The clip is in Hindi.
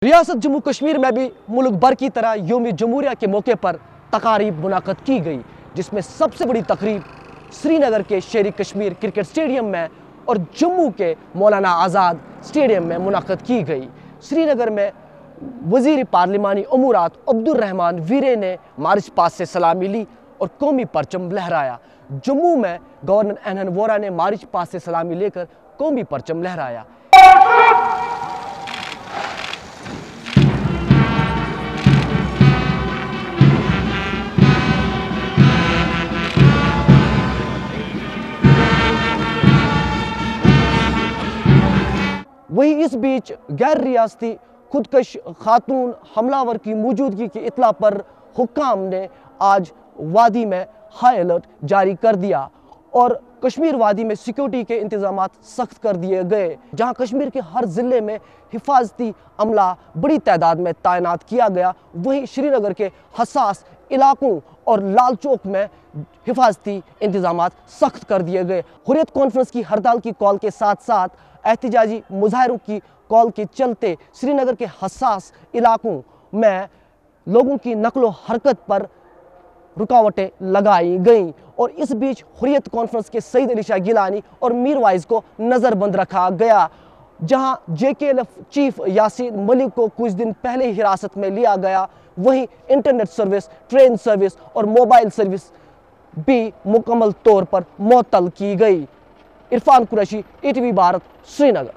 रियासत जम्मू कश्मीर में भी मुल्क भर की तरह यौम जमहूरिया के मौके पर तकारीब मुनाकद की गई, जिसमें सबसे बड़ी तकरीब श्रीनगर के शेर कश्मीर क्रिकेट स्टेडियम में और जम्मू के मौलाना आज़ाद स्टेडियम में मुनाकद की गई। श्रीनगर में वज़ीर पार्लिमानी अमूरात अब्दुल रहमान वीरे ने मार्च पास्ट से सलामी ली और कौमी परचम लहराया। जम्मू में गवर्नर एनएन वोरा ने मार्च पास्ट से सलामी लेकर कौमी परचम लहराया। वहीं इस बीच गैर रियासती खुदकश खातून हमलावर की मौजूदगी की इतला पर हुक्काम ने आज वादी में हाई अलर्ट जारी कर दिया और कश्मीर वादी में सिक्योरिटी के इंतजाम सख्त कर दिए गए, जहां कश्मीर के हर ज़िले में हिफाजती अमला बड़ी तादाद में तैनात किया गया। वहीं श्रीनगर के हसास इलाकों और लाल चौक में हिफाजती इंतजाम सख्त कर दिए गए। हुर्रियत कॉन्फ्रेंस की हड़ताल की कॉल के साथ साथ एहतजाजी मुजाहरों की कॉल के चलते श्रीनगर के हसास इलाकों में लोगों की नकलो हरकत पर रुकावटें लगाई गईं और इस बीच हुर्रियत कॉन्फ्रेंस के सईद अली शाह गिलानी और मीरवाइज को नज़रबंद रखा गया, जहां जेकेएलएफ चीफ यासीन मलिक को कुछ दिन पहले हिरासत में लिया गया। वहीं इंटरनेट सर्विस, ट्रेन सर्विस और मोबाइल सर्विस भी मुकम्मल तौर पर मुअत्तल की गई। इरफान कुरैशी, ईटीवी भारत, श्रीनगर।